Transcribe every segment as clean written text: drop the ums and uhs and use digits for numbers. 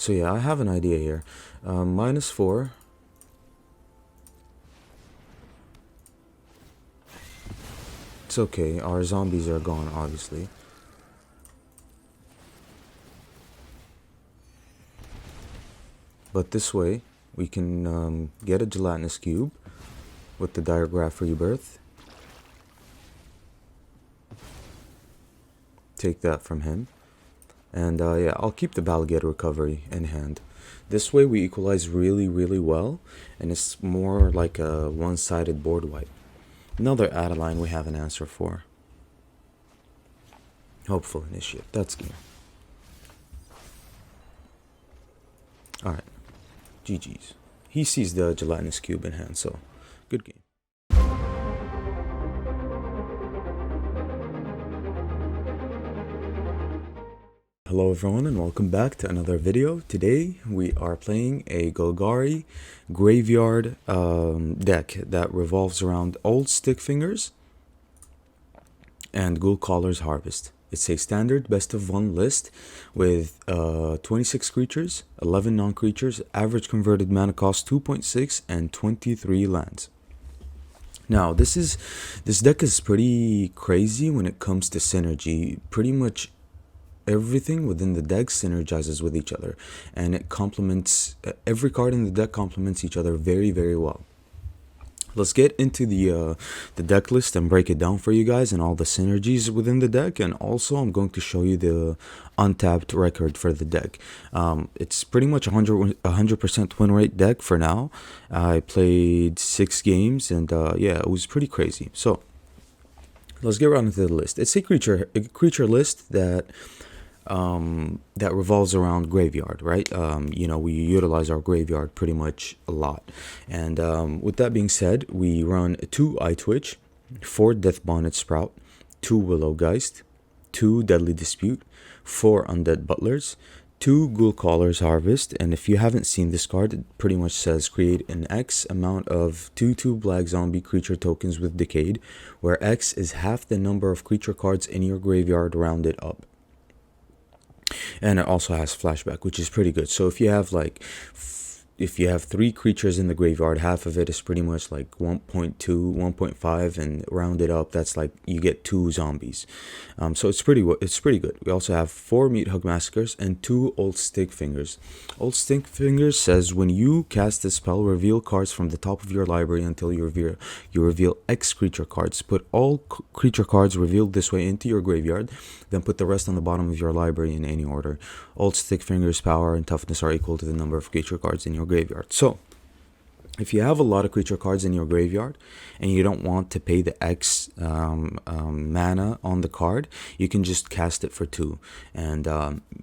So yeah, I have an idea here. -4. It's okay, our zombies are gone, obviously. But this way, we can get a gelatinous cube with the diagraph rebirth. Take that from him. And yeah, I'll keep the Balgate recovery in hand. This way we equalize really well, and it's more like a one-sided board wipe. Another Adeline we have an answer for. Hopeful initiate, that's game. Alright, GG's. He sees the gelatinous cube in hand, so good game. Hello everyone and welcome back to another video. Today we are playing a Goulcaller graveyard deck that revolves around old Stickfingers and Goulcaller's Harvest. It's a standard best of one list with 26 creatures, 11 non-creatures, average converted mana cost 2.6 and 23 lands. Now this deck is pretty crazy when it comes to synergy. Pretty much everything within the deck synergizes with each other, and it complements every card in the deck complements each other very well. Let's get into the deck list and break it down for you guys and all the synergies within the deck, and also I'm going to show you the untapped record for the deck. It's pretty much 100% win rate deck for now. I played 6 games and yeah, it was pretty crazy. So let's get right into the list. It's a creature list that revolves around graveyard, right? You know, we utilize our graveyard pretty much a lot. And with that being said, we run 2 Eye Twitch, 4 Death Bonnet Sprout, 2 Willow Geist, 2 Deadly Dispute, 4 Undead Butlers, 2 Goulcaller's Harvest. And if you haven't seen this card, it pretty much says create an X amount of 2/2 black zombie creature tokens with Decayed, where X is half the number of creature cards in your graveyard rounded up. And it also has flashback, which is pretty good. So if you have like if you have 3 creatures in the graveyard, half of it is pretty much like 1.2 1.5, and rounded up, that's like you get 2 zombies. So it's pretty good. We also have 4 Meat Hug Massacres and 2 Old Stickfingers. Old Stickfingers says when you cast a spell, reveal cards from the top of your library until you reveal X creature cards. Put all creature cards revealed this way into your graveyard, then put the rest on the bottom of your library in any order. Old Stickfingers power and toughness are equal to the number of creature cards in your graveyard. So if you have a lot of creature cards in your graveyard and you don't want to pay the X mana on the card, you can just cast it for 2. And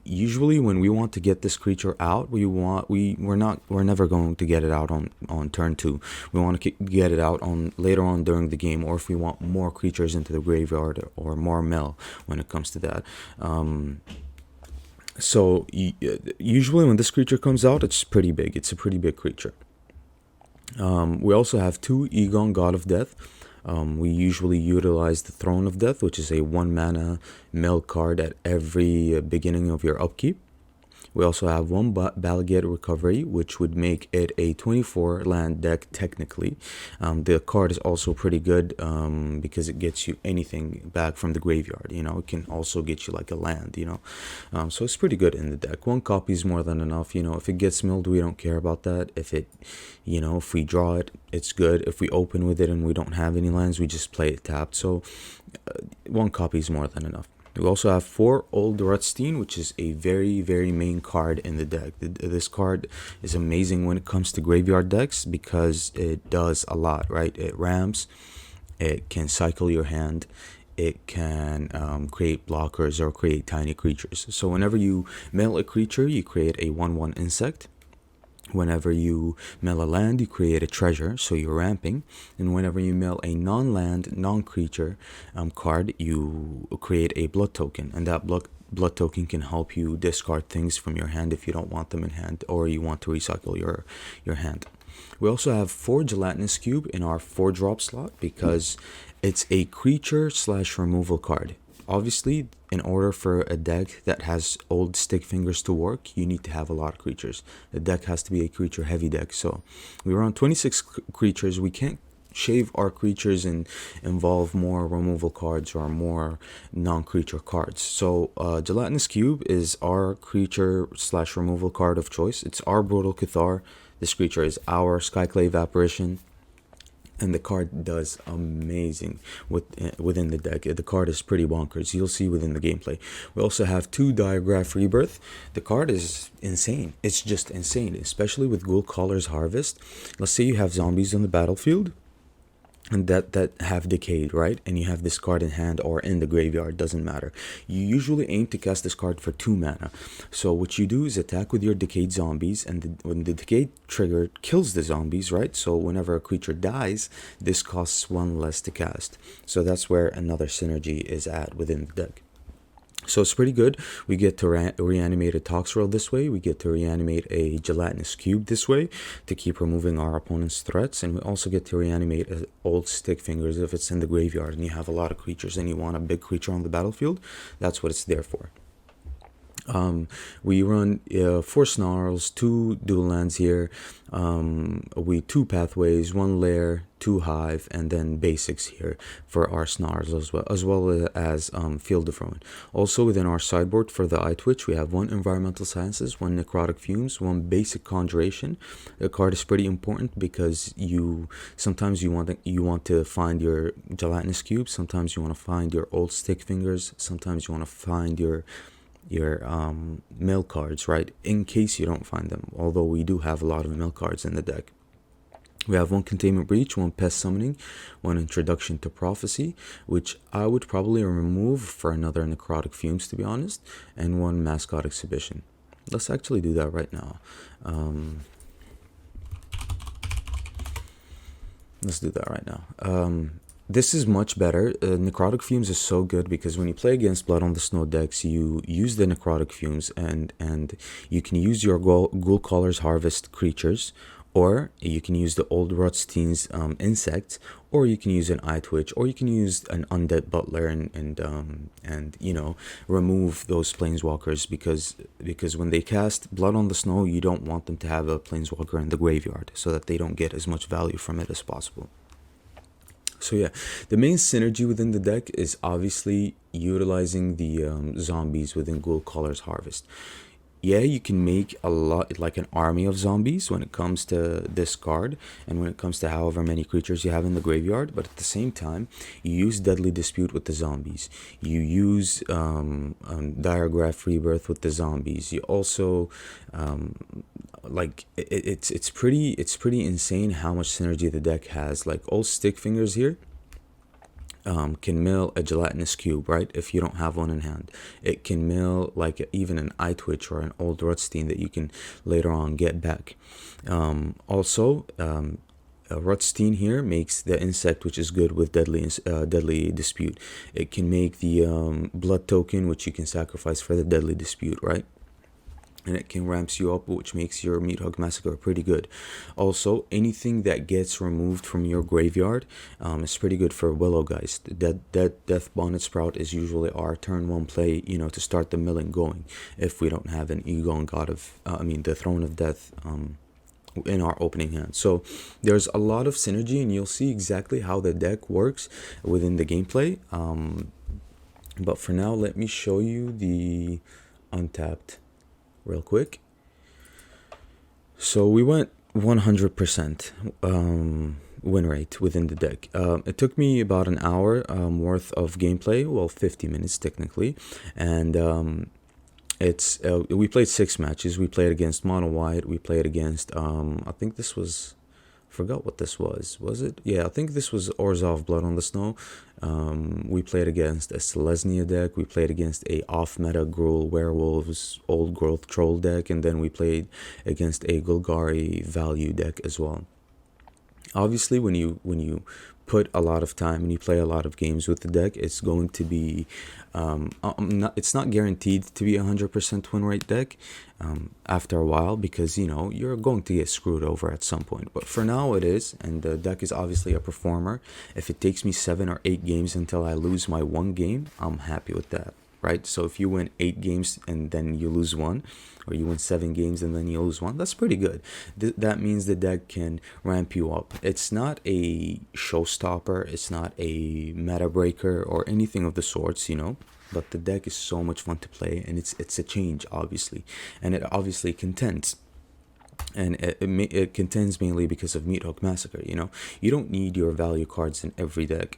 usually when we want to get this creature out, we're never going to get it out on turn 2. We want to get it out on later on during the game, or if we want more creatures into the graveyard or more mill when it comes to that. So usually when this creature comes out, it's pretty big. It's a pretty big creature. We also have 2 Egon, God of Death. We usually utilize the Throne of Death, which is a 1 mana mill card at every beginning of your upkeep. We also have 1 Balgate Recovery, which would make it a 24 land deck technically. The card is also pretty good because it gets you anything back from the graveyard. You know, it can also get you like a land, you know. So it's pretty good in the deck. 1 copy is more than enough. You know, if it gets milled, we don't care about that. If it, you know, if we draw it, it's good. If we open with it and we don't have any lands, we just play it tapped. So 1 copy is more than enough. We also have 4 Old Rutstein, which is a very main card in the deck. This card is amazing when it comes to graveyard decks because it does a lot, right? It ramps, it can cycle your hand, it can create blockers or create tiny creatures. So whenever you mill a creature, you create a 1/1 insect. Whenever you mill a land, you create a treasure, so you're ramping. And whenever you mill a non-land, non-creature card, you create a blood token. And that blood token can help you discard things from your hand if you don't want them in hand, or you want to recycle your hand. We also have 4 Gelatinous Cube in our 4-drop slot because it's a creature / removal card. Obviously, in order for a deck that has old Stickfingers to work, you need to have a lot of creatures. The deck has to be a creature heavy deck. So we run 26 creatures. We can't shave our creatures and involve more removal cards or more non-creature cards. So Gelatinous Cube is our creature slash removal card of choice. It's our Brutal Cathar. This creature is our Skyclave Apparition, and the card does amazing within the deck. The card is pretty bonkers. You'll see within the gameplay. We also have 2 Diagraph Rebirth. The card is insane. It's just insane, especially with Goulcaller's Harvest. Let's say you have zombies on the battlefield and that have decayed, right? And you have this card in hand or in the graveyard, doesn't matter. You usually aim to cast this card for 2 mana. So what you do is attack with your decayed zombies, and when the decayed trigger kills the zombies, right? So whenever a creature dies, this costs 1 less to cast. So that's where another synergy is at within the deck. So it's pretty good. We get to reanimate a Toxrill this way. We get to reanimate a Gelatinous Cube this way to keep removing our opponent's threats. And we also get to reanimate an old Stickfingers if it's in the graveyard and you have a lot of creatures and you want a big creature on the battlefield. That's what it's there for. We run 4 Snarls, 2 dual lands here, 2 pathways, 1 lair, 2 hive, and then basics here for our Snarls as well as Field of Ruin. Also within our sideboard for the Eye Twitch, we have 1 Environmental Sciences, 1 Necrotic Fumes, 1 Basic Conjuration. The card is pretty important because sometimes you want to find your Gelatinous Cube, sometimes you want to find your old Stickfingers, sometimes you want to find your mill cards, right, in case you don't find them, although we do have a lot of mill cards in the deck. We have 1 Containment Breach, 1 Pest Summoning, 1 Introduction to Prophecy, which I would probably remove for another Necrotic Fumes, to be honest, and 1 Mascot Exhibition. Let's actually do that right now. Let's do that right now. This is much better. Necrotic Fumes is so good because when you play against Blood on the Snow decks, you use the Necrotic Fumes and you can use your Goulcaller's Harvest creatures, or you can use the old Rutstein's insects, or you can use an Eye Twitch, or you can use an Undead Butler and you know, remove those Planeswalkers because when they cast Blood on the Snow, you don't want them to have a Planeswalker in the graveyard so that they don't get as much value from it as possible. So yeah, the main synergy within the deck is obviously utilizing the zombies within Goulcaller's Harvest. Yeah, you can make a lot, like an army of zombies when it comes to this card and when it comes to however many creatures you have in the graveyard, but at the same time, you use Deadly Dispute with the zombies. You use Diagraph Rebirth with the zombies. You also like it's pretty insane how much synergy the deck has. Like all Stickfingers here can mill a Gelatinous Cube, right, if you don't have one in hand. It can mill like even an Eye Twitch or an old Rutstein that you can later on get back. Also, Rutstein here makes the insect, which is good with Deadly Dispute. It can make the Blood Token, which you can sacrifice for the Deadly Dispute, right? And it can ramps you up, which makes your Meathog Massacre pretty good. Also, anything that gets removed from your graveyard is pretty good for Willowgeist. Death Bonnet Sprout is usually our turn 1 play, you know, to start the milling going if we don't have an Egon God of, the Throne of Death in our opening hand. So there's a lot of synergy, and you'll see exactly how the deck works within the gameplay. But for now, let me show you the untapped real quick. So we went 100% win rate within the deck. It took me about an hour worth of gameplay, well 50 minutes technically, and we played 6 matches. We played against Mono White, we played against I think this was, forgot what this was it? Yeah, I think this was Orzhov Blood on the Snow. We played against a Selesnya deck, we played against a off-meta Gruul Werewolves Old Growth Troll deck, and then we played against a Golgari Value deck as well. Obviously, when you put a lot of time and you play a lot of games with the deck, it's going to be it's not guaranteed to be 100% win rate deck after a while, because you're going to get screwed over at some point. But for now it is, and the deck is obviously a performer. If it takes me 7 or 8 games until I lose my one game, I'm happy with that, right? So if you win 8 games and then you lose one, or you win 7 games and then you lose one, that's pretty good. That means the deck can ramp you up. It's not a showstopper, it's not a meta breaker or anything of the sorts, but the deck is so much fun to play, and it's a change, obviously, and it obviously contends. And it contends mainly because of Meat Hook Massacre. You don't need your value cards in every deck,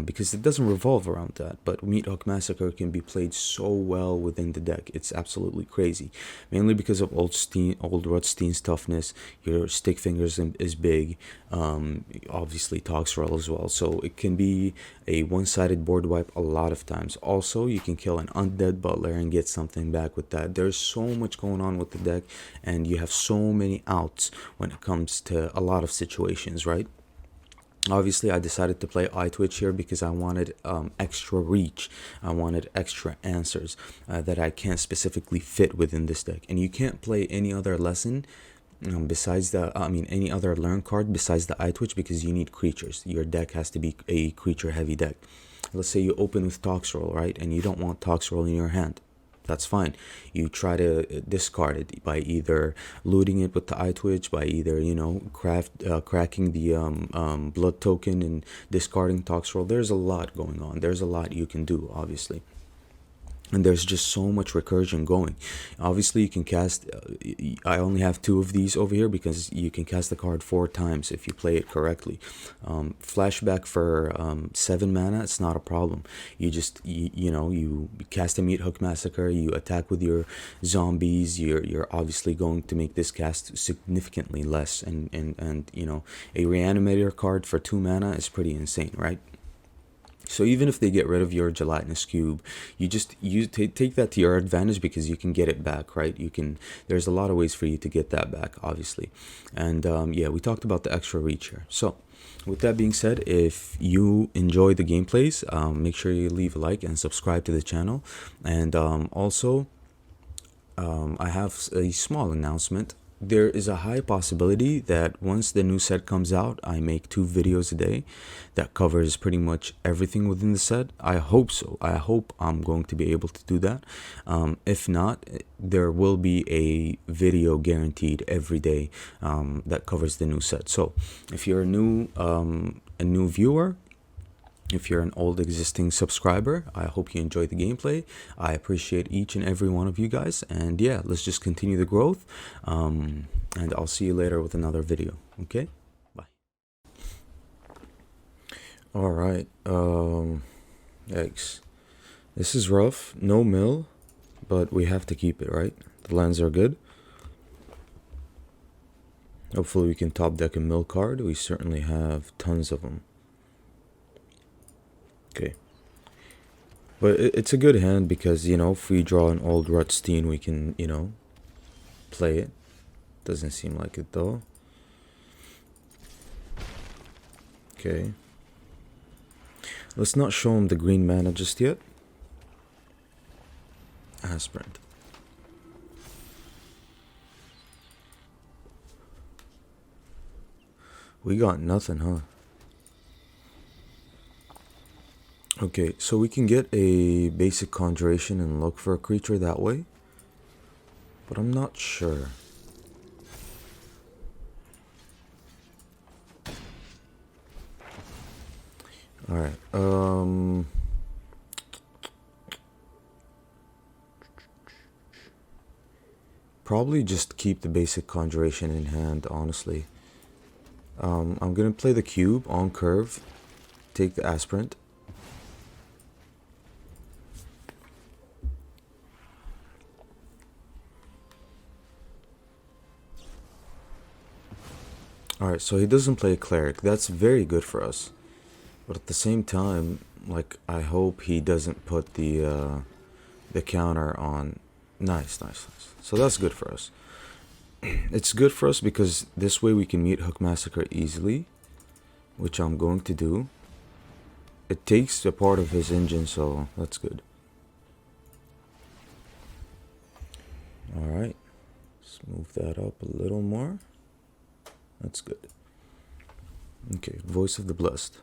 because it doesn't revolve around that. But Meat Hook Massacre can be played so well within the deck. It's absolutely crazy, mainly because of old Rutstein's toughness. Your Stickfingers is big, obviously Toxroll as well, so it can be a one-sided board wipe a lot of times. Also, you can kill an Undead Butler and get something back with that. There's so much going on with the deck, and you have so many outs when it comes to a lot of situations, right? Obviously, I decided to play iTwitch here because I wanted extra reach. I wanted extra answers that I can't specifically fit within this deck. And you can't play any other lesson any other learn card besides the iTwitch, because you need creatures. Your deck has to be a creature heavy deck. Let's say you open with Toxroll, right? And you don't want Toxroll in your hand. That's fine. You try to discard it by either looting it with the iTwitch, by either cracking the blood token and discarding Toxroll. There's a lot going on. There's a lot you can do, obviously. And there's just so much recursion going. Obviously, you can cast I only have 2 of these over here because you can cast the card 4 times if you play it correctly. Flashback for 7 mana, it's not a problem. You just you cast a Meat Hook Massacre, you attack with your zombies. You're obviously going to make this cast significantly less, and a Reanimator card for 2 mana is pretty insane, right? So even if they get rid of your gelatinous cube, you just take that to your advantage, because you can get it back, right? There's a lot of ways for you to get that back, obviously. And yeah, we talked about the extra reach here. So with that being said, if you enjoy the gameplays, make sure you leave a like and subscribe to the channel. And also, I have a small announcement. There is a high possibility that once the new set comes out, I make 2 videos a day that covers pretty much everything within the set. I hope so. I hope I'm going to be able to do that. If not, there will be a video guaranteed every day that covers the new set. So if you're a new viewer, if you're an old existing subscriber, I hope you enjoyed the gameplay. I appreciate each and every one of you guys. And yeah, let's just continue the growth. And I'll see you later with another video. Okay? Bye. Alright. Yikes. This is rough. No mill, but we have to keep it, right? The lands are good. Hopefully we can top deck a mill card. We certainly have tons of them. Okay, but it's a good hand because, if we draw an old Rutstein, we can, play it. Doesn't seem like it though. Okay. Let's not show him the green mana just yet. Aspirant. We got nothing, huh? Okay, so we can get a basic conjuration and look for a creature that way, but I'm not sure. Alright, probably just keep the basic conjuration in hand, honestly. I'm gonna play the cube on curve, take the aspirant. Alright, so he doesn't play a cleric. That's very good for us. But at the same time, like, I hope he doesn't put the counter on. Nice. So that's good for us. It's good for us because this way we can Meat Hook Massacre easily. which I'm going to do. It takes a part of his engine, so that's good. Alright, let's move that up a little more. That's good. Okay, Voice of the Blessed.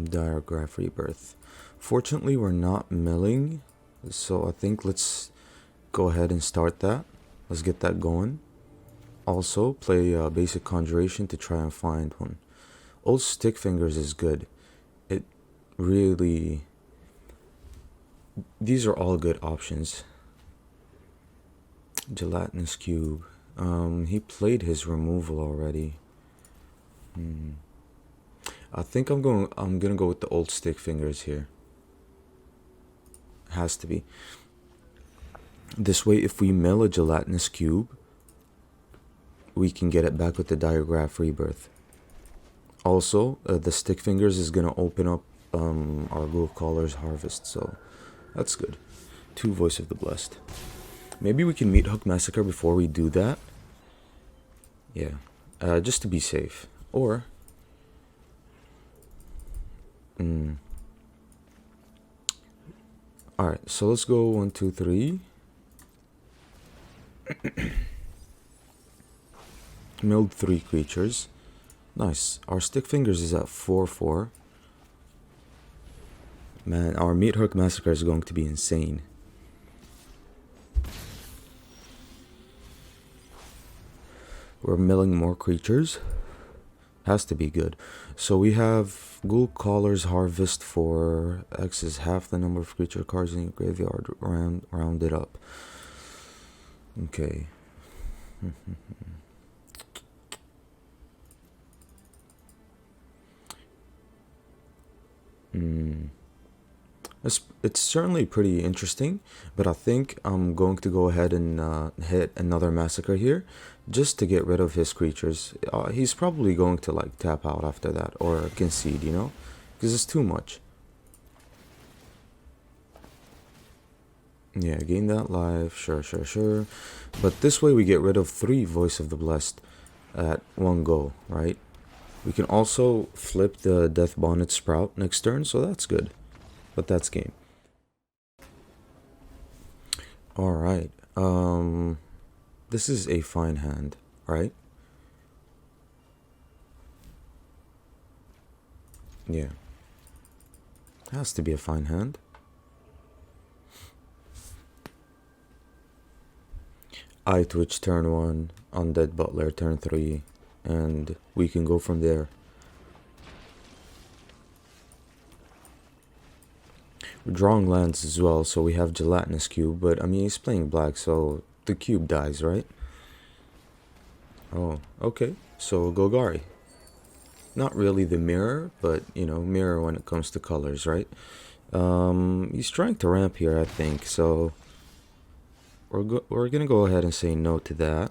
Diagraph Rebirth. Fortunately, we're not milling, so I think let's go ahead and start that. Let's get that going. Also, play Basic Conjuration to try and find one. Old Stickfingers is good. It really... These are all good options. Gelatinous Cube. He played his removal already. I think I'm gonna go with the old Stickfingers here. Has to be. This way, if we mill a Gelatinous Cube, we can get it back with the Diagraph Rebirth. Also, the Stickfingers is gonna open up our Goulcaller's Harvest, so that's good. 2 Voice of the Blessed. Maybe we can Meat Hook Massacre before we do that. Yeah, just to be safe. Or... Alright, so let's go 1, 2, 3. Milled 3 creatures. Nice. Our Stickfingers is at 4-4. Man, our Meat Hook Massacre is going to be insane. We're milling more creatures. Has to be good. So we have Goulcaller's Harvest for X is half the number of creature cards in your graveyard, rounded up. Okay. It's certainly pretty interesting, but I think I'm going to go ahead and hit another Massacre here, just to get rid of his creatures. He's probably going to like tap out after that, or concede, you know, because it's too much. Yeah, gain that life, sure. But this way we get rid of 3 Voice of the Blessed at one go, right? We can also flip the Death Bonnet Sprout next turn, so that's good. But that's game. Alright, this is a fine hand, right? Yeah. Has to be a fine hand. Eye Twitch turn 1, Undead Butler turn 3, and we can go from there. We're drawing lands as well, so we have Gelatinous Cube, but I mean he's playing black, so the cube dies, right? Oh, okay. So Golgari. Not really the mirror, but you know, mirror when it comes to colors, right? He's trying to ramp here, I think, so we're gonna go ahead and say no to that.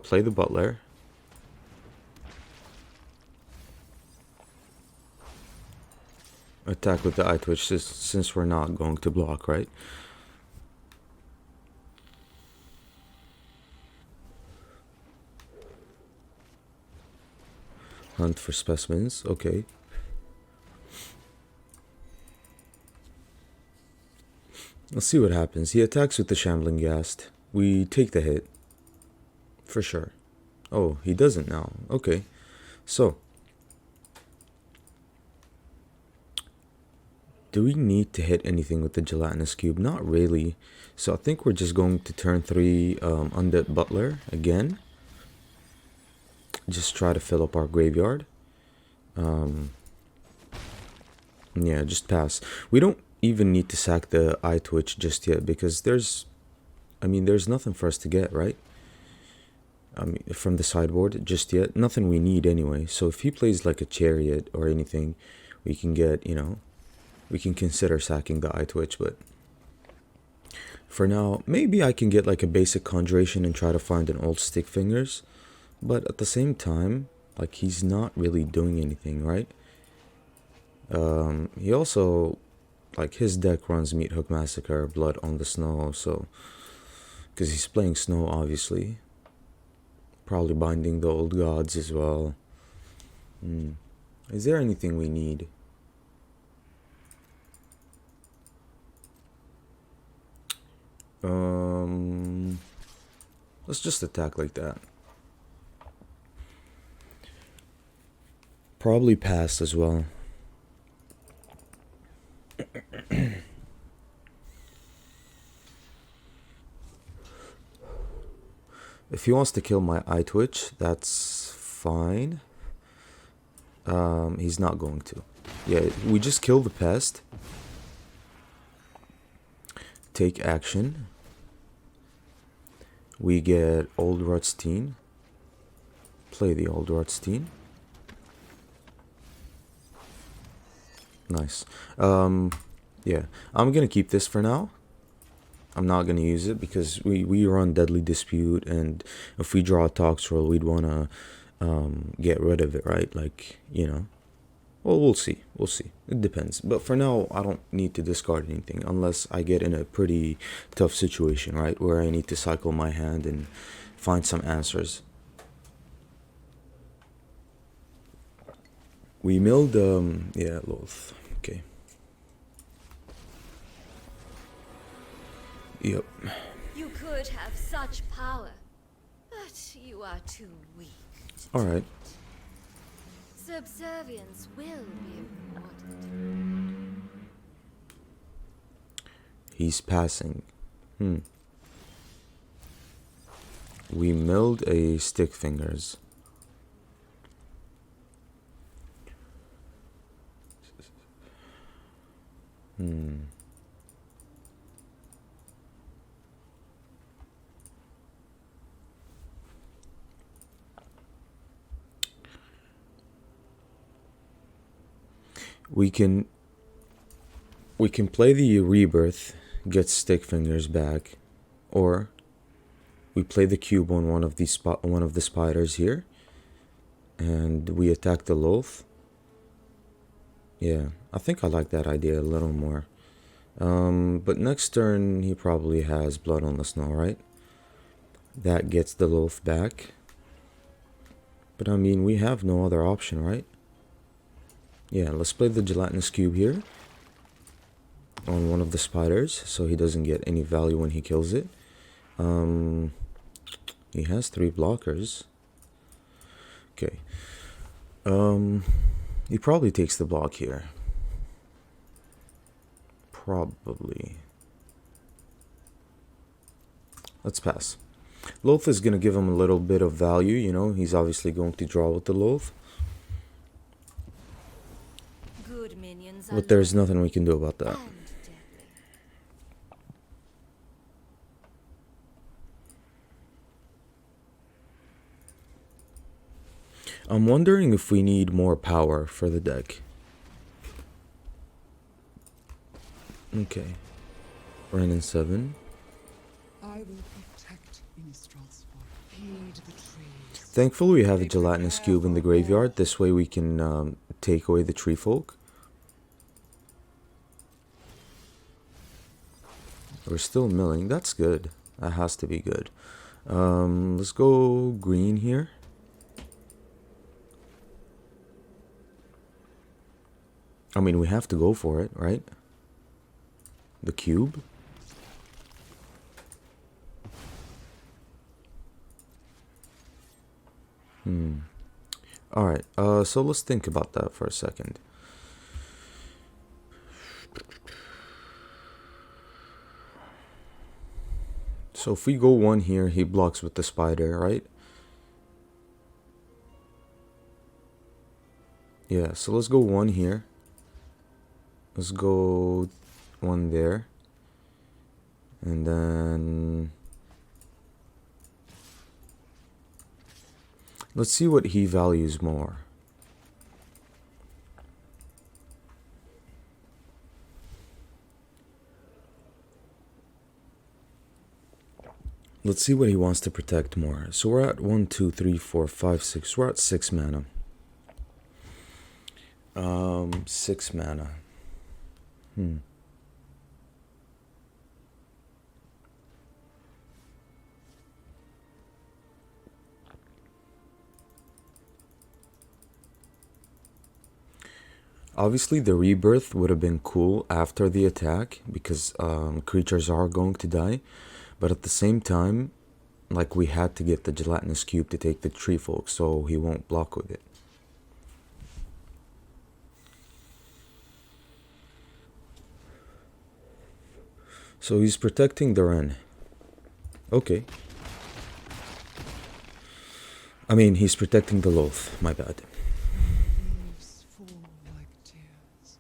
Play the Butler. Attack with the Eye Twitch since we're not going to block, right? Hunt for specimens, okay. Let's see what happens. He attacks with the Shambling Ghast. We take the hit. For sure. Oh, he doesn't now. Okay. So, do we need to hit anything with the Gelatinous Cube? Not really. So I think we're just going to turn 3 Undead Butler again. Just try to fill up our graveyard. Yeah, just pass. We don't even need to sack the Eye Twitch just yet, because there's nothing for us to get, right? From the sideboard just yet. Nothing we need anyway. So if he plays like a Chariot or anything, we can get, you know, we can consider sacking the Eye Twitch, but for now, maybe I can get like a basic Conjuration and try to find an old Stickfingers. But at the same time, like, he's not really doing anything, right? He also, like, his deck runs Meat Hook Massacre, Blood on the Snow, so, because he's playing Snow, obviously. Probably binding the old gods as well. Is there anything we need? Let's just attack like that. Probably pass as well. If he wants to kill my eye twitch, that's fine. He's not going to. Yeah, we just kill the pest. Take action. We get Old Rutstein. Play the Old Rutstein. Nice. Yeah, I'm gonna keep this for now. I'm not gonna use it because we run Deadly Dispute, and if we draw a Tox roll, we'd wanna get rid of it, right? Like, you know. Well, we'll see. We'll see. It depends. But for now, I don't need to discard anything unless I get in a pretty tough situation, right? Where I need to cycle my hand and find some answers. We milled, yeah, Loth. Okay. Yep. You could have such power, but you are too weak. Alright. Subservience will be rewarded. He's passing. We milled a Stickfingers. We can play the Rebirth, get Stickfingers back, or we play the cube on one of the spiders here, and we attack the Loth. Yeah, I think I like that idea a little more. But next turn he probably has Blood on the Snow, right? That gets the Loth back. But I mean, we have no other option, right? Yeah, let's play the Gelatinous Cube here on one of the spiders, so he doesn't get any value when he kills it. He has 3 blockers. Okay. He probably takes the block here. Probably. Let's pass. Loth is going to give him a little bit of value, you know. He's obviously going to draw with the Loth. But there's nothing we can do about that. I'm wondering if we need more power for the deck. Okay. Renin 7. I will protect Innistralsport. Heed the trees. Thankfully we have a Gelatinous Cube in the graveyard. This way we can take away the Tree Folk. We're still milling. That's good. That has to be good. Let's go green here. I mean, we have to go for it, right? The cube. Alright, so let's think about that for a second. So if we go 1 here, he blocks with the spider, right? Yeah, so let's go 1 here. Let's go 1 there. And then let's see what he values more. Let's see what he wants to protect more. So we're at 1, 2, 3, 4, 5, 6. We're at 6 mana. 6 mana. Obviously, the rebirth would have been cool after the attack because creatures are going to die, but at the same time, like we had to get the gelatinous cube to take the tree folk so he won't block with it. So he's protecting the Ren. Okay. I mean, he's protecting the Loth. My bad. Leaves fall like tears.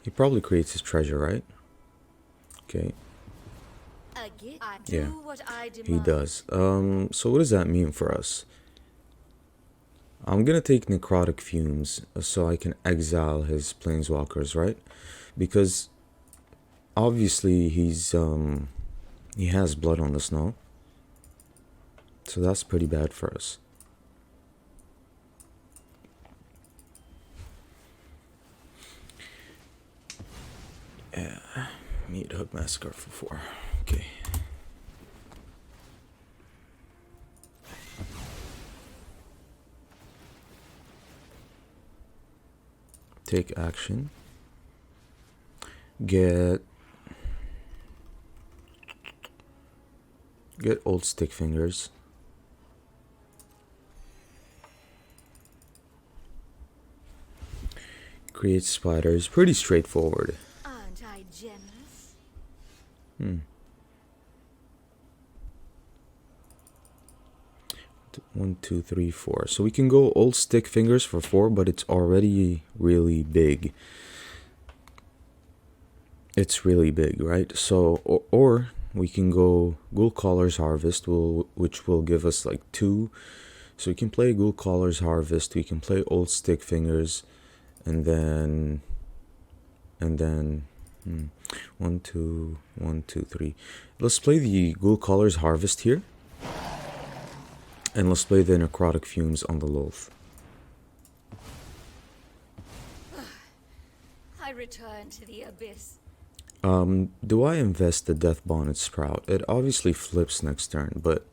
He probably creates his treasure, right? Okay. Again, I Yeah, do what I demand. he does. So what does that mean for us? I'm gonna take necrotic fumes so I can exile his planeswalkers, right? Because obviously he has blood on the snow. So that's pretty bad for us. Yeah, Meat Hook Massacre for 4. Okay. Take action. Get old Stickfingers. Create spiders. Pretty straightforward. Aren't I generous? 1, 2, 3, 4. So we can go old Stickfingers for 4, but it's already really big. It's really big, right? So, or we can go Goulcaller's Harvest, which will give us like 2. So we can play Goulcaller's Harvest, we can play old Stickfingers, and then 1, 2, 1, 2, 3. Let's play the Goulcaller's Harvest here. And let's play the necrotic fumes on the Loth. I return to the abyss. Do I invest the Death Bonnet Sprout? It obviously flips next turn, but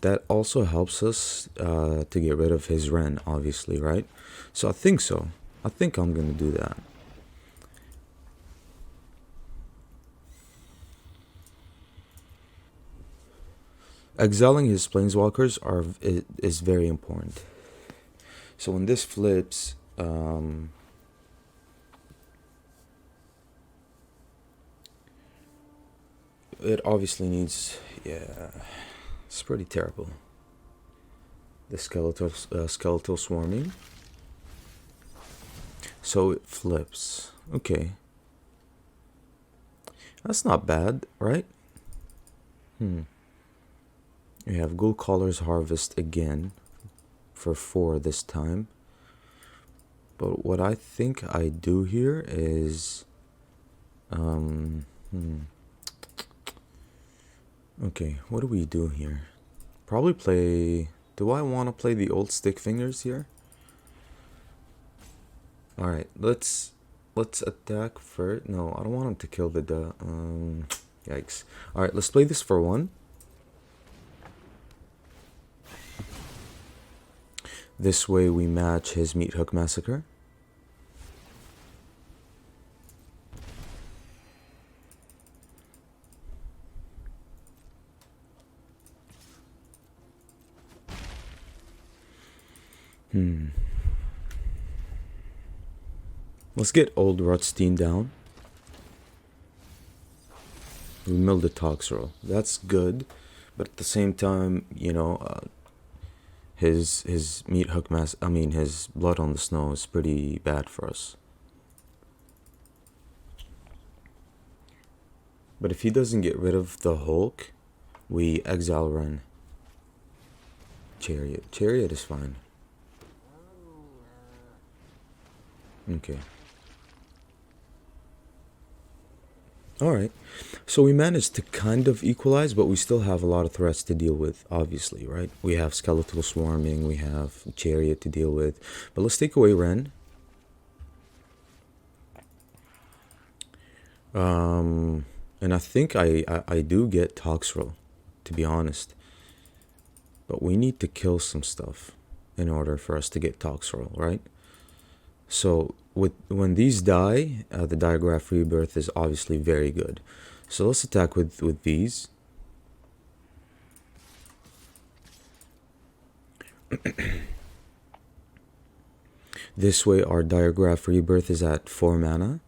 that also helps us to get rid of his Ren, obviously, right? So I think so. I think I'm gonna do that. Exiling his planeswalkers is very important. So when this flips, it obviously needs, yeah, it's pretty terrible. The skeletal swarming. So it flips. Okay. That's not bad, right? We have Goulcaller's Harvest again for 4 this time. But what I think I do here is okay, what do we do here? Probably play, do I want to play the old Stickfingers here? Alright, let's attack first. No, I don't want him to kill the yikes. Alright, let's play this for 1. This way we match his Meat Hook Massacre. Let's get old Rotstein down. We milled the Toxrel. That's good, but at the same time, you know, his Meat Hook his Blood on the Snow is pretty bad for us. But if he doesn't get rid of the Hulk, we exile Ren. Chariot is fine. Okay. Alright. So we managed to kind of equalize, but we still have a lot of threats to deal with, obviously, right? We have Skeletal Swarming, we have Chariot to deal with. But let's take away Ren. And I think I do get Toxrel, to be honest. But we need to kill some stuff in order for us to get Toxtrol, right? So when these die, the Diagraph Rebirth is obviously very good. So let's attack with these. This way our Diagraph Rebirth is at 4 mana.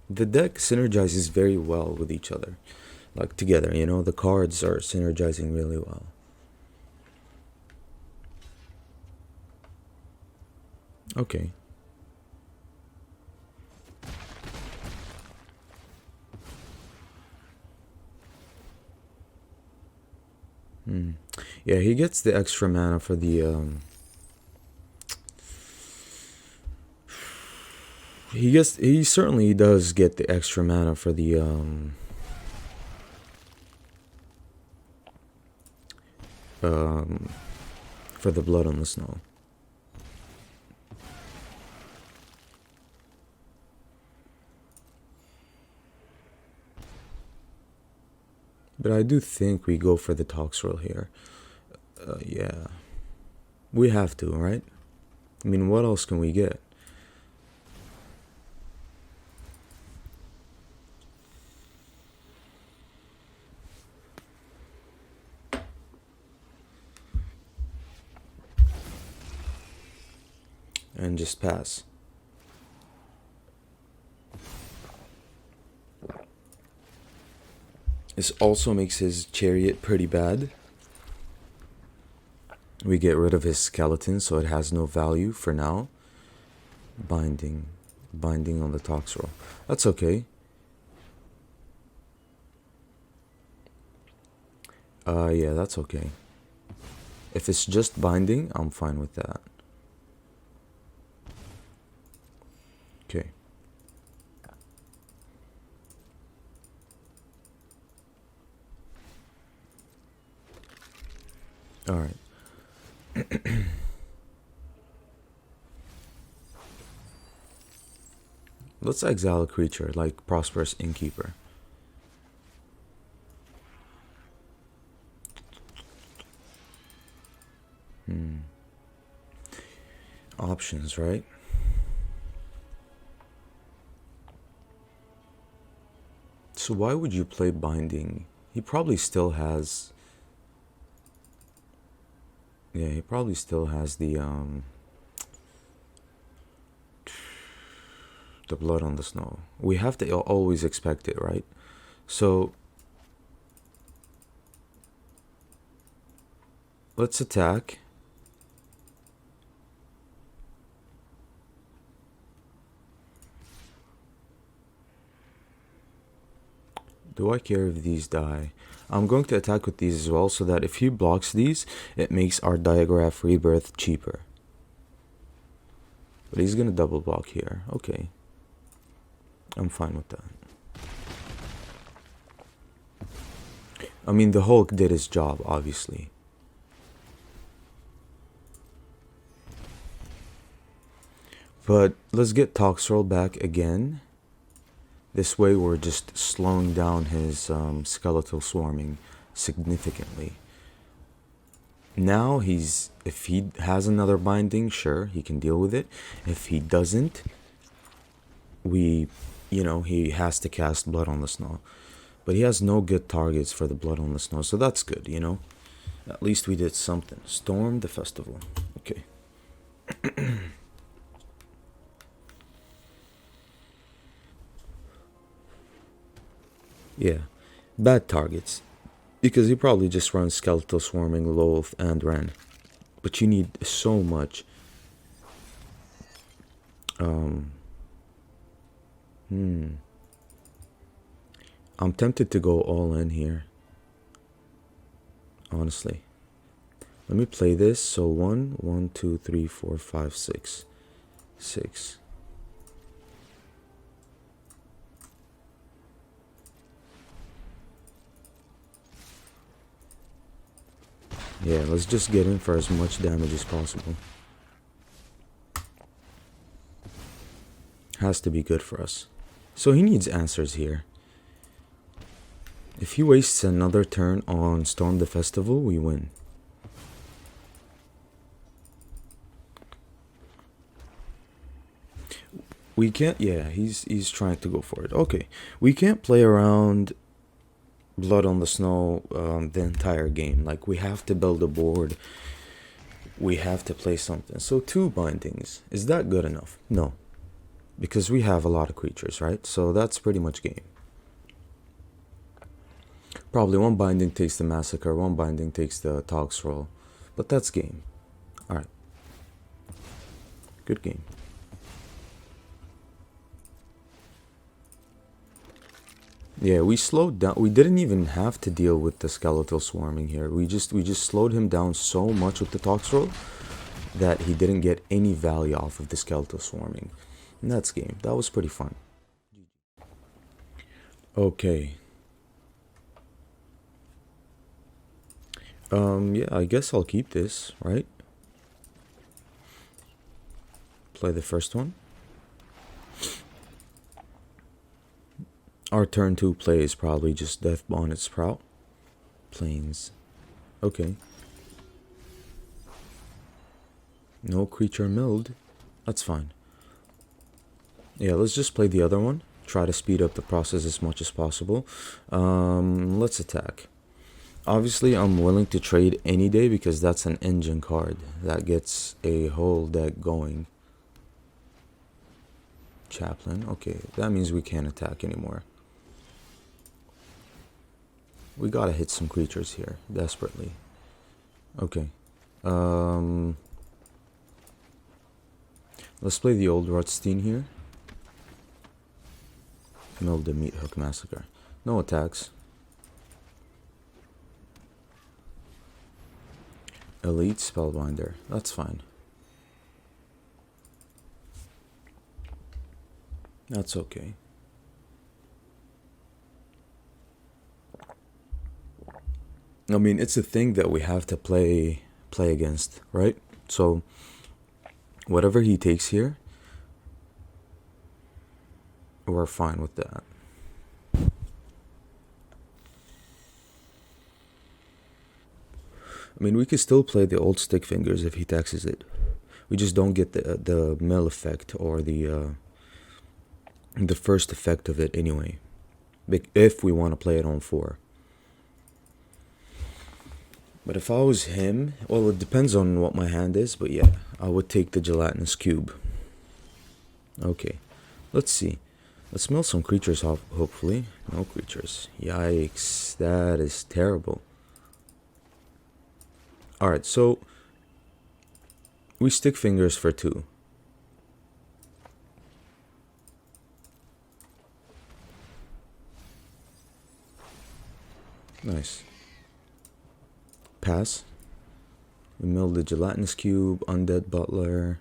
The deck synergizes very well with each other. Like together, you know, the cards are synergizing really well. Okay. Yeah, he gets the extra mana for the he certainly does get the extra mana for the for the Blood on the Snow. But I do think we go for the Toxtrol here. Yeah. We have to, right? I mean, what else can we get? And just pass. This also makes his chariot pretty bad. We get rid of his skeleton, so it has no value for now. Binding on the Toxtrol. That's okay. Yeah, that's okay. If it's just binding, I'm fine with that. Okay. All right. Let's exile a creature like Prosperous Innkeeper. Options, right? So why would you play Binding? He probably still has... Yeah, he probably still has the Blood on the Snow. We have to always expect it, right? So let's attack. Do I care if these die? I'm going to attack with these as well, so that if he blocks these, it makes our Diagraph Rebirth cheaper. But he's gonna double block here. Okay. I'm fine with that. I mean, the Hulk did his job, obviously. But let's get Toxtrol back again. This way we're just slowing down his skeletal swarming significantly. Now if he has another binding, sure, he can deal with it. If he doesn't, he has to cast Blood on the Snow. But he has no good targets for the Blood on the Snow, so that's good, you know? At least we did something. Storm the festival. Okay. Yeah, bad targets. Because he probably just runs Skeletal Swarming, Loath, and Ren. But you need so much. I'm tempted to go all in here. Honestly. Let me play this. So 1, 2, 3, 4, 5, 6. 6. Yeah, let's just get in for as much damage as possible. Has to be good for us. So he needs answers here. If he wastes another turn on Storm the Festival, we win. We can't, yeah, he's trying to go for it. Okay, we can't play around Blood on the Snow the entire game. Like, we have to build a board. We have to play something. So 2 bindings, is that good enough? No, because we have a lot of creatures, right? So that's pretty much game. Probably 1 binding takes the Massacre, 1 binding takes the Tox Roll, but that's game. Alright, good game. Yeah, we slowed down. We didn't even have to deal with the skeletal swarming here. We just slowed him down so much with the Tox Roll that he didn't get any value off of the skeletal swarming. And that's game. That was pretty fun. Okay. Yeah, I guess I'll keep this, right? Play the first one. Our turn 2 play is probably just Death Bonnet Sprout. Plains. Okay. No creature milled. That's fine. Yeah, let's just play the other one. Try to speed up the process as much as possible. Let's attack. Obviously, I'm willing to trade any day because that's an engine card. That gets a whole deck going. Chaplain. Okay, that means we can't attack anymore. We gotta hit some creatures here, desperately. Okay. Let's play the old Rotstein here. Mill the Meat Hook Massacre. No attacks. Elite Spellbinder. That's fine. That's okay. I mean, it's a thing that we have to play against, right? So whatever he takes here, we're fine with that. I mean, we could still play the old Stickfingers if he taxes it. We just don't get the mill effect or the first effect of it anyway. If we want to play it on 4. But if I was him, well, it depends on what my hand is, but yeah, I would take the Gelatinous Cube. Okay, let's see. Let's mill some creatures off, hopefully. No creatures. Yikes, that is terrible. Alright, so we Stickfingers for 2. Nice. Pass. We mill the Gelatinous Cube, Undead Butler.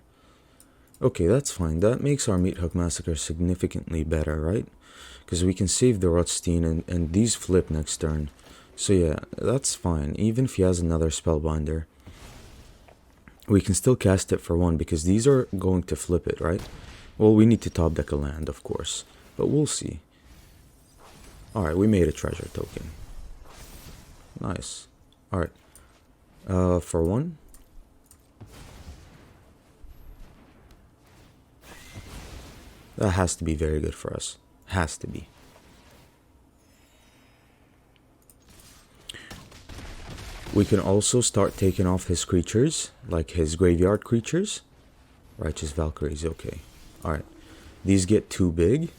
Okay, that's fine. That makes our Meat Hook Massacre significantly better, right? Because we can save the Rotstein and these flip next turn. So yeah, that's fine. Even if he has another Spellbinder, we can still cast it for 1 because these are going to flip it, right? Well, we need to top deck a land, of course. But we'll see. Alright, we made a treasure token. Nice. Alright. For 1. That has to be very good for us. Has to be. We can also start taking off his creatures, like his graveyard creatures. Righteous Valkyries, okay. Alright. These get too big.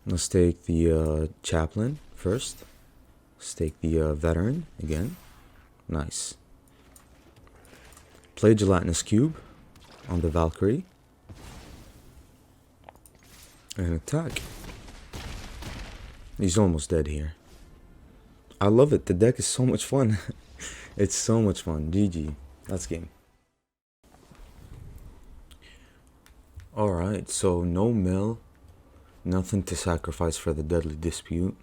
Let's take the Chaplain first. Let's take the Veteran again. Nice. Play Gelatinous Cube on the Valkyrie. And attack. He's almost dead here. I love it. The deck is so much fun. It's so much fun. GG. That's game. Alright, so no mill. Nothing to sacrifice for the Deadly Dispute.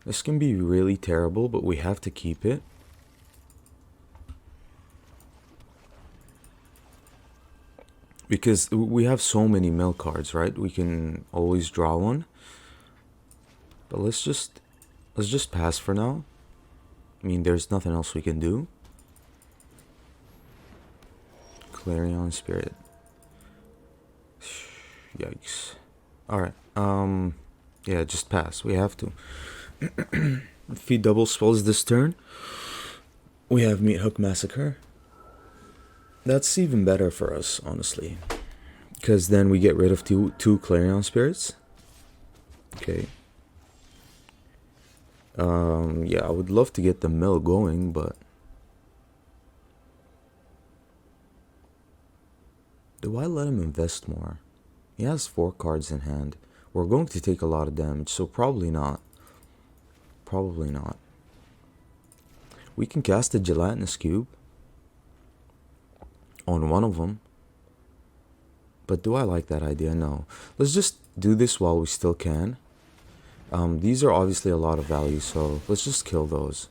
This can be really terrible, but we have to keep it. Because we have so many mill cards, right? We can always draw one. But let's just pass for now. I mean, there's nothing else we can do. Clarion Spirit. Yikes. Alright, yeah, just pass. We have to. If he double spells this turn, we have Meat Hook Massacre. That's even better for us, honestly. Because then we get rid of two Clarion Spirits. Okay. Yeah, I would love to get the mill going, but... do I let him invest more? He has 4 cards in hand. We're going to take a lot of damage, so probably not. Probably not. We can cast a Gelatinous Cube on one of them. But do I like that idea? No. Let's just do this while we still can. These are obviously a lot of value, so let's just kill those.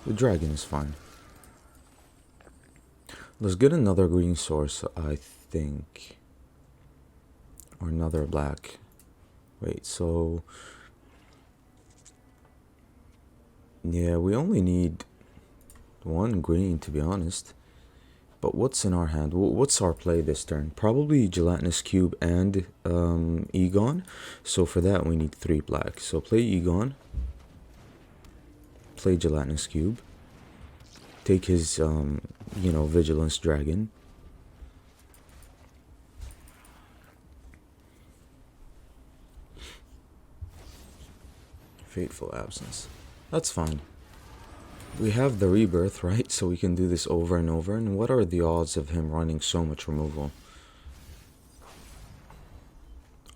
The dragon is fine. Let's get another green source, I think. Or another black. Wait, so... yeah, we only need 1 green, to be honest. But what's in our hand? What's our play this turn? Probably Gelatinous Cube and Egon. So for that, we need 3 black. So play Egon. Play Gelatinous Cube. Take his, Vigilance Dragon. Fateful Absence. That's fine. We have the Rebirth, right? So we can do this over and over. And what are the odds of him running so much removal?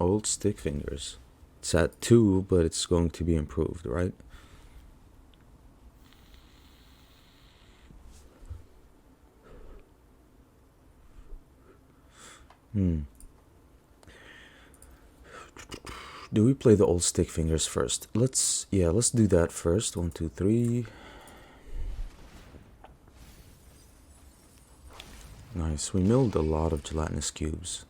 Old Stickfingers. It's at 2, but it's going to be improved, right? Do we play the old Stickfingers first? Let's do that first. 1, 2, 3. Nice. We milled a lot of Gelatinous Cubes.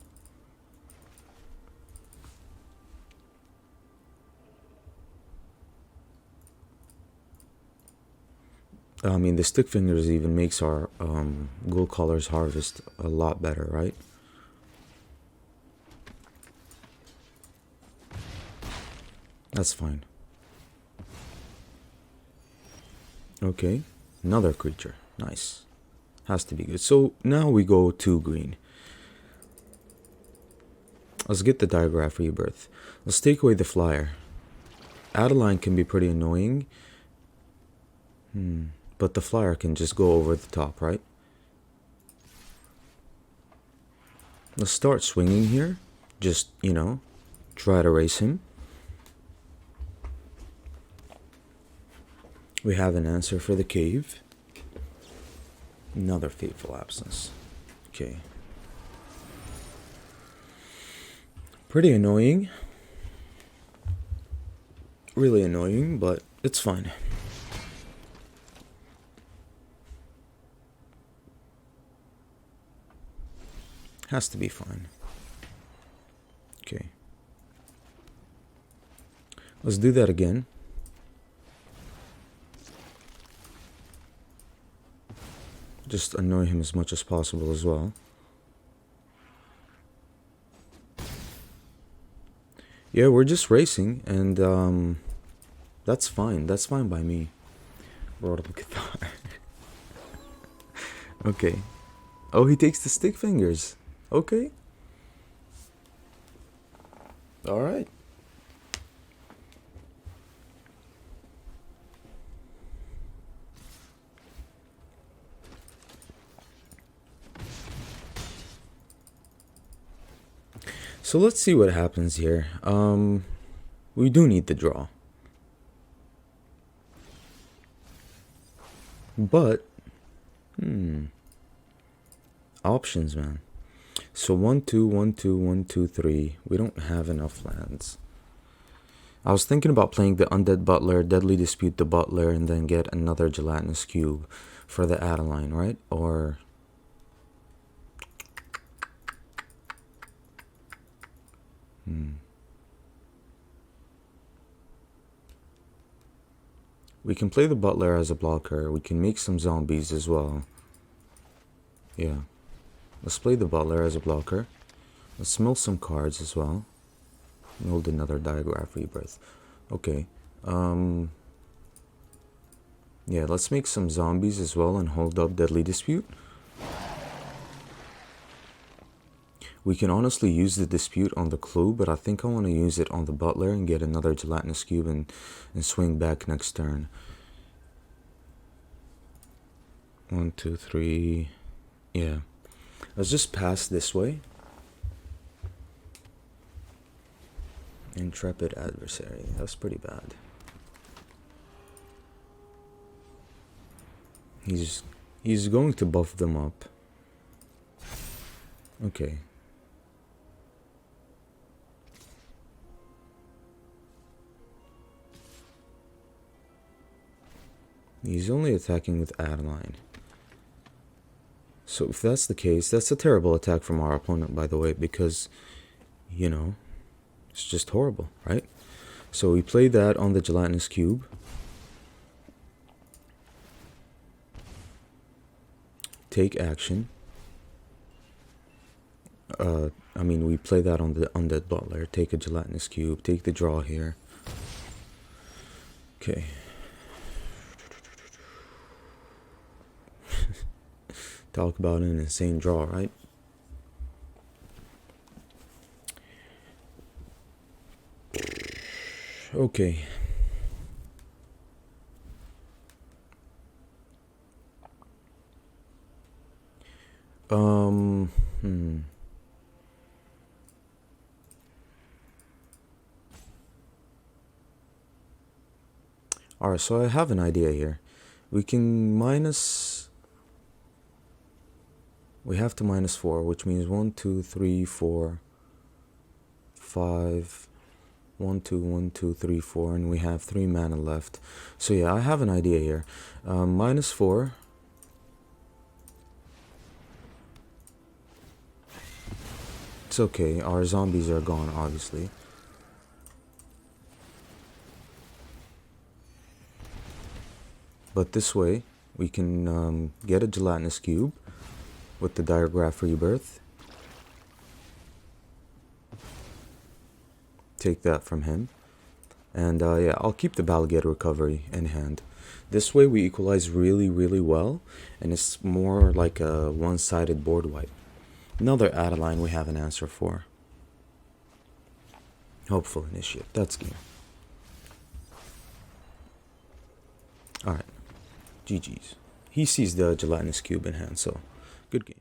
I mean, the Stickfingers even makes our Goulcaller's Harvest a lot better, right? That's fine. Okay, another creature. Nice. Has to be good. So now we go 2 green. Let's get the Digraph Rebirth. Let's take away the Flyer. Adeline can be pretty annoying. But the Flyer can just go over the top, right? Let's start swinging here. Just, try to race him. We have an answer for the cave. Another Fateful Absence. Okay. Pretty annoying. Really annoying, but it's fine. Has to be fine. Okay. Let's do that again. Just annoy him as much as possible as well. Yeah, we're just racing, and that's fine. That's fine by me. Royal Guitar. Okay. Oh, he takes the Stickfingers. Okay. Alright. So let's see what happens here. We do need the draw. But, options, man. So 1, 2, 1, 2, 1, 2, 3. We don't have enough lands. I was thinking about playing the Undead Butler, Deadly Dispute the Butler, and then get another Gelatinous Cube for the Adeline, right? Or... we can play the Butler as a blocker. We can make some zombies as well. Yeah. Let's play the Butler as a blocker. Let's mill some cards as well. Milled another Diagraph Rebirth. Okay. Yeah, let's make some zombies as well and hold up Deadly Dispute. We can honestly use the Dispute on the Clue, but I think I want to use it on the Butler and get another Gelatinous Cube and swing back next turn. 1, 2, 3. Yeah. Let's just pass this way. Intrepid Adversary. That's pretty bad. He's going to buff them up. Okay. He's only attacking with Adeline. So if that's the case, that's a terrible attack from our opponent, by the way, because, you know, it's just horrible, right? So we play that on the Gelatinous Cube. Take action. I mean, we play that on the Undead Butler. Take a Gelatinous Cube. Take the draw here. Okay. Talk about an insane draw, right? Okay. Alright, so I have an idea here. We can minus... We have to minus 4, which means 1, 2, 3, 4, 5... 1, 2, 1, 2, 3, 4, and we have 3 mana left. So yeah, I have an idea here. Minus 4. It's okay, our zombies are gone, obviously. But this way, we can get a Gelatinous Cube with the Diagraph Rebirth. Take that from him. And yeah, I'll keep the Balgate Recovery in hand. This way we equalize really, really well, and it's more like a one-sided board wipe. Another Adeline we have an answer for. Hopeful Initiate, that's game. Alright, GG's. He sees the Gelatinous Cube in hand, so good game.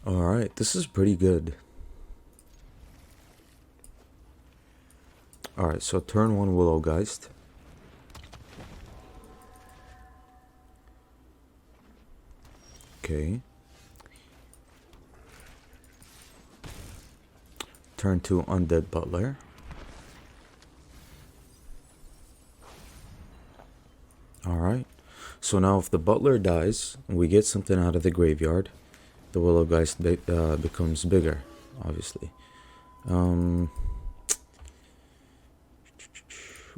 Alright, this is pretty good. Alright, so turn 1 Willowgeist. Okay. Turn 2 Undead Butler. Alright. So now if the Butler dies, and we get something out of the graveyard, the Willowgeist becomes bigger, obviously.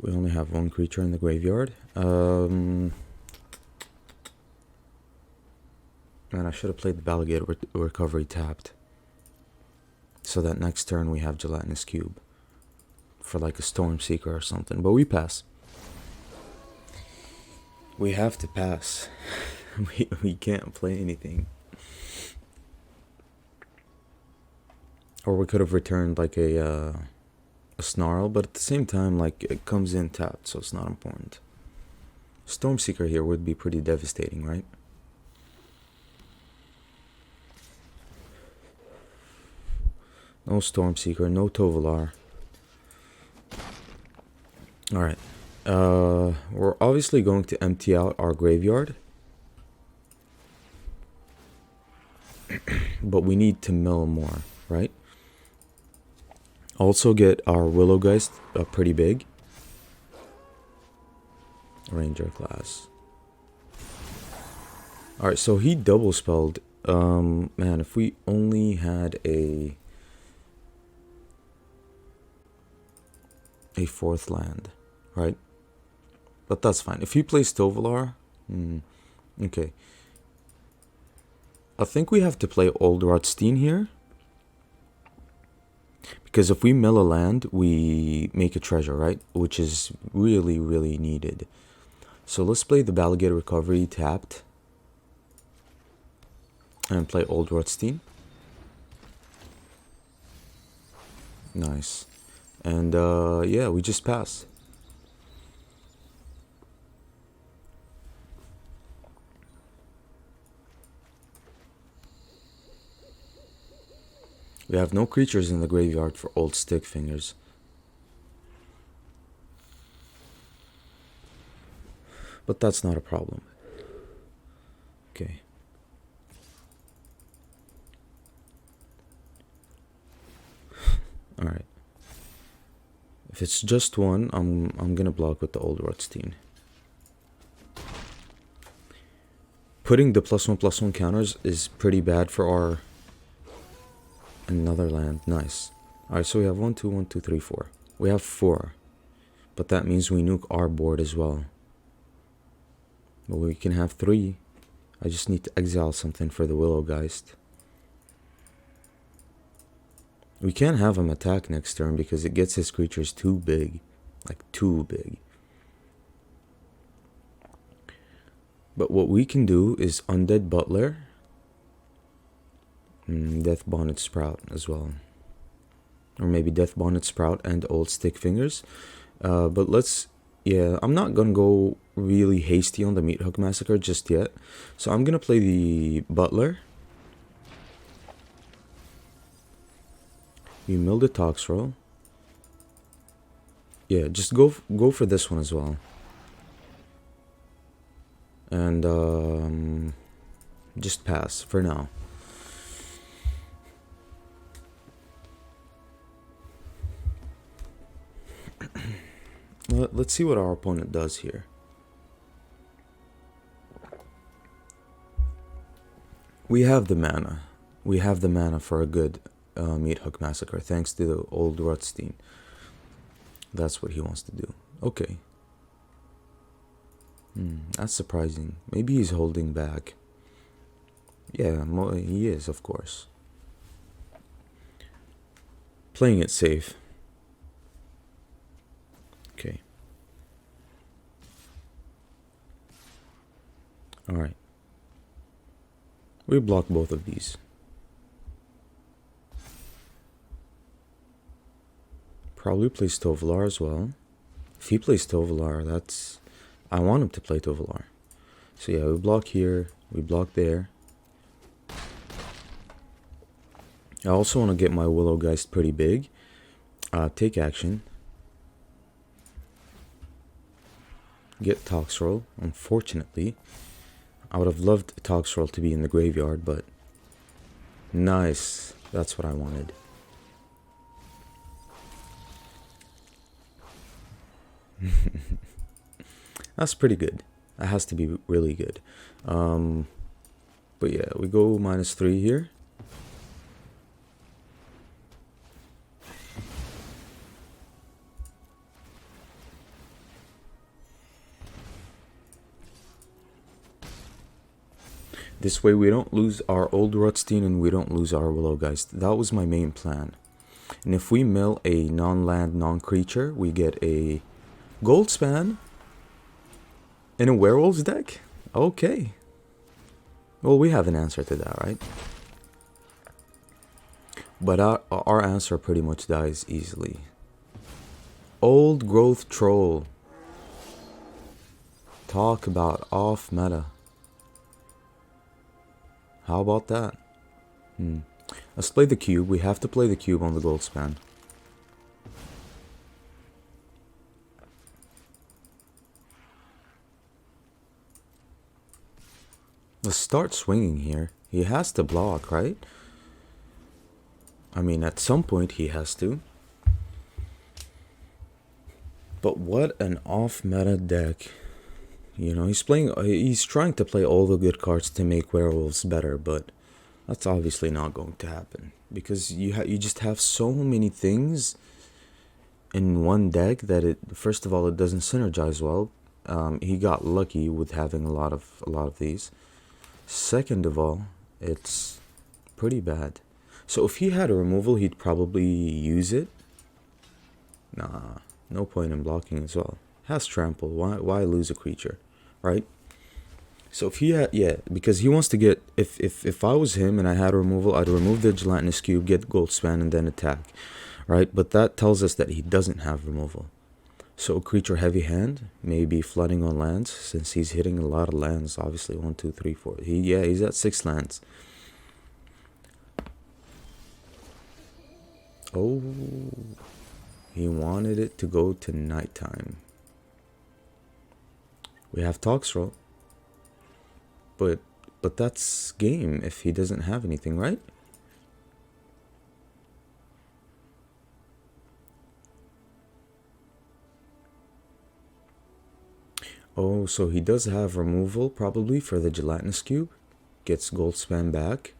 We only have 1 creature in the graveyard. Man, I should have played the Balgate Recovery tapped. So that next turn we have Gelatinous Cube. For like a Stormseeker or something. But we pass. We have to pass. we can't play anything. Or we could have returned like a Snarl, but at the same time, like, it comes in tapped, so it's not important. Stormseeker here would be pretty devastating, right? No Stormseeker, no Tovolar. Alright. We're obviously going to empty out our graveyard. But we need to mill more, right? Also get our Willow Geist pretty big. Ranger class. Alright, so he double spelled. Man, if we only had a fourth land, right? But that's fine. If he plays Tovolar, okay. I think we have to play Old Rotstein here. Because if we mill a land, we make a treasure, right? Which is really, really needed. So let's play the Balligate Recovery tapped. And play Old Rotstein. Nice. And yeah, we just pass. We have no creatures in the graveyard for Old Stickfingers. But that's not a problem. Okay. Alright. If it's just one, I'm gonna block with the Old Rotstein. Putting the +1/+1 counters is pretty bad for our another land. Nice. Alright, so we have 1, 2, 1, 2, 3, 4. We have 4. But that means we nuke our board as well. But we can have 3. I just need to exile something for the Willow Geist. We can't have him attack next turn because it gets his creatures too big. Like, too big. But what we can do is Undead Butler. Death Bonnet Sprout as well. Or maybe Death Bonnet Sprout and Old Stickfingers. But let's... Yeah, I'm not gonna go really hasty on the Meat Hook Massacre just yet. So I'm gonna play the Butler. We mill the Toxroll. Yeah, just go for this one as well. And just pass for now. Let's see what our opponent does here. We have the mana. We have the mana for a good Meat Hook Massacre, thanks to the Old Rotstein. That's what he wants to do. Okay. That's surprising. Maybe he's holding back. Yeah, he is, of course. Playing it safe. Okay. Alright. We block both of these. Probably plays Tovolar as well. If he plays Tovolar, that's... I want him to play Tovolar. So yeah, we block here, we block there. I also want to get my Willow Geist pretty big. Take action. Get Toxroll. Unfortunately, I would have loved Toxroll to be in the graveyard, but... Nice. That's what I wanted. That's pretty good. That has to be really good. But yeah, we go -3 here. This way we don't lose our Old Rotstein and we don't lose our Willow Geist. That was my main plan. And if we mill a non-land, non-creature, we get a Gold Span in a Werewolves deck? Okay. Well, we have an answer to that, right? But our answer pretty much dies easily. Old Growth Troll. Talk about off meta. How about that? Let's play the cube. We have to play the cube on the Gold Span. Let's start swinging here. He has to block, right? I mean, at some point he has to. But what an off-meta deck. You know, he's trying to play all the good cards to make werewolves better, but that's obviously not going to happen because you just have so many things in one deck that it first of all it doesn't synergize well. He got lucky with having a lot of these. Second of all, it's pretty bad. So if he had a removal, he'd probably use it. Nah, no point in blocking as well. Has trample. Why lose a creature, right? So if he had, yeah, because he wants to get, if I was him and I had a removal, I'd remove the gelatinous cube, get gold span, and then attack, right? But that tells us that he doesn't have removal. So a creature heavy hand, maybe flooding on lands, since he's hitting a lot of lands, obviously 1, 2, 3, 4. He's at 6 lands. Oh, he wanted it to go to nighttime. We have Toxtrol. But that's game if he doesn't have anything, right? Oh, so he does have removal probably for the gelatinous cube. Gets gold spam back.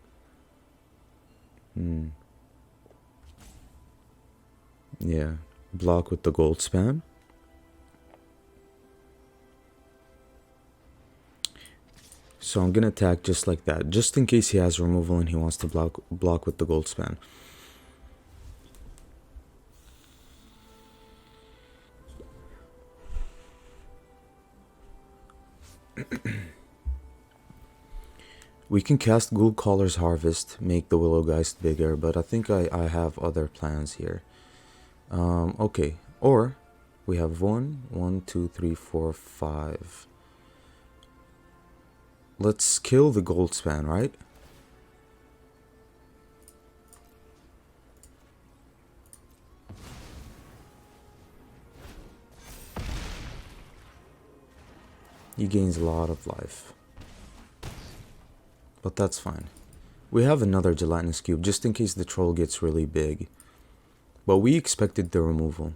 Yeah. Block with the gold spam. So I'm gonna attack just like that, just in case he has removal and he wants to block with the gold span. We can cast Goulcaller's Harvest, make the Willow Geist bigger, but I think I have other plans here. Okay, or we have 1, 2, 3, 4, 5. Let's kill the gold span, right? He gains a lot of life. But that's fine. We have another gelatinous cube just in case the troll gets really big. But we expected the removal.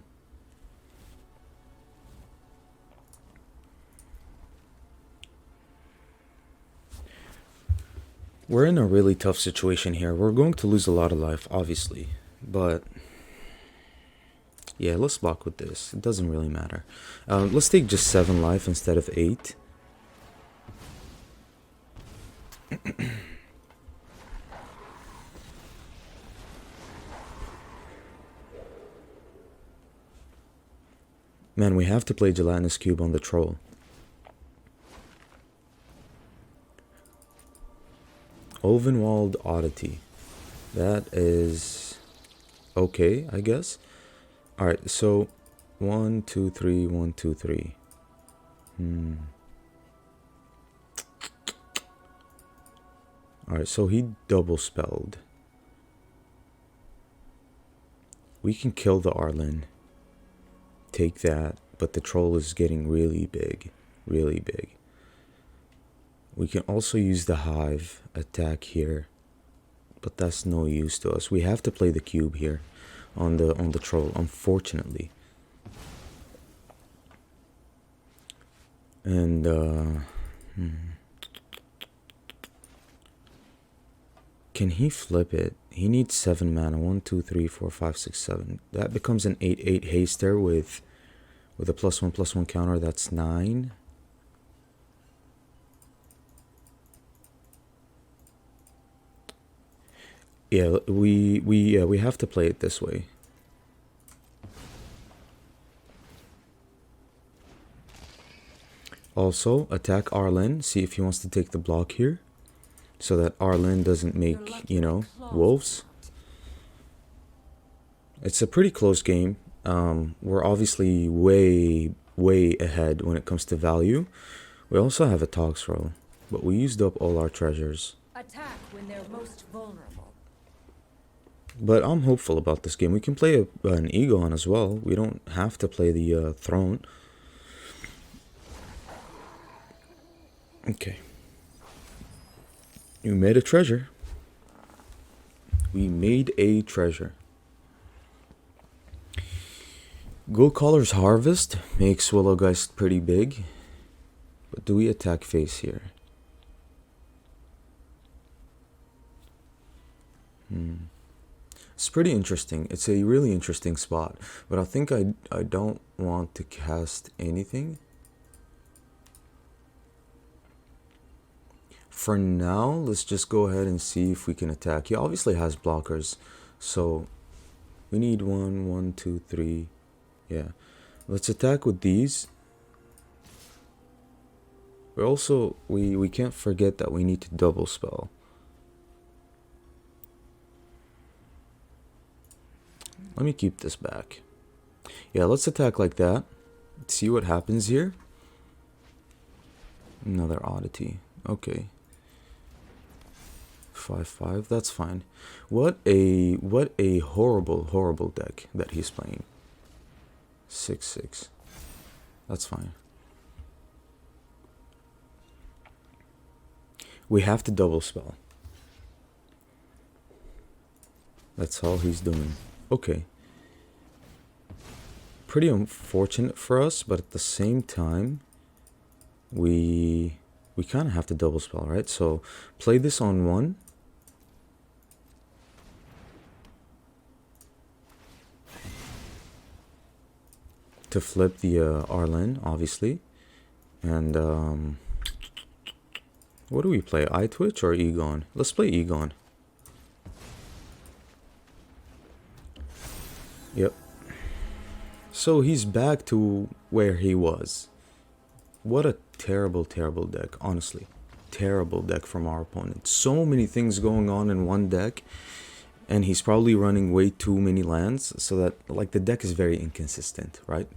We're in a really tough situation here. We're going to lose a lot of life, obviously. But yeah, let's block with this. It doesn't really matter. Let's take just 7 life instead of 8. Man, we have to play gelatinous cube on the troll. Ovenwald Oddity. That is okay, I guess. Alright, so 1, 2, 3, 1, 2, 3. Alright, so he double spelled. We can kill the Arlen. Take that, but the troll is getting really big. Really big. We can also use the hive attack here, but that's no use to us. We have to play the cube here on the troll, unfortunately. And can he flip it? He needs 7 mana. 1, 2, 3, 4, 5, 6, 7. That becomes an 8/8 haster with a +1/+1 counter. That's 9. Yeah, we have to play it this way. Also, attack Arlen. See if he wants to take the block here, so that Arlen doesn't make, you know, wolves. It's a pretty close game. We're obviously way ahead when it comes to value. We also have a Tox roll, but we used up all our treasures. Attack when they're most vulnerable. But I'm hopeful about this game. We can play an Egon as well. We don't have to play the throne. Okay. We made a treasure. We made a treasure. Goulcaller's Harvest makes Willowgeist pretty big. But do we attack face here? It's pretty interesting. It's a really interesting spot. But I think I don't want to cast anything. For now, let's just go ahead and see if we can attack. He obviously has blockers. So we need 1, 1, 2, 3. Yeah. Let's attack with these. But also, we can't forget that we need to double spell. Let me keep this back. Yeah, let's attack like that. See what happens here. Another oddity. Okay. 5/5. That's fine. What a horrible deck that he's playing. 6/6. That's fine. We have to double spell. That's all he's doing. Okay. Pretty unfortunate for us, but at the same time, we kind of have to double spell, right? So play this on 1. To flip the Arlen, obviously. And what do we play? Eye Twitch or Egon? Let's play Egon. Yep. So he's back to where he was. What a terrible deck, honestly. Terrible deck from our opponent. So many things going on in one deck. And he's probably running way too many lands. So that, like, the deck is very inconsistent, right?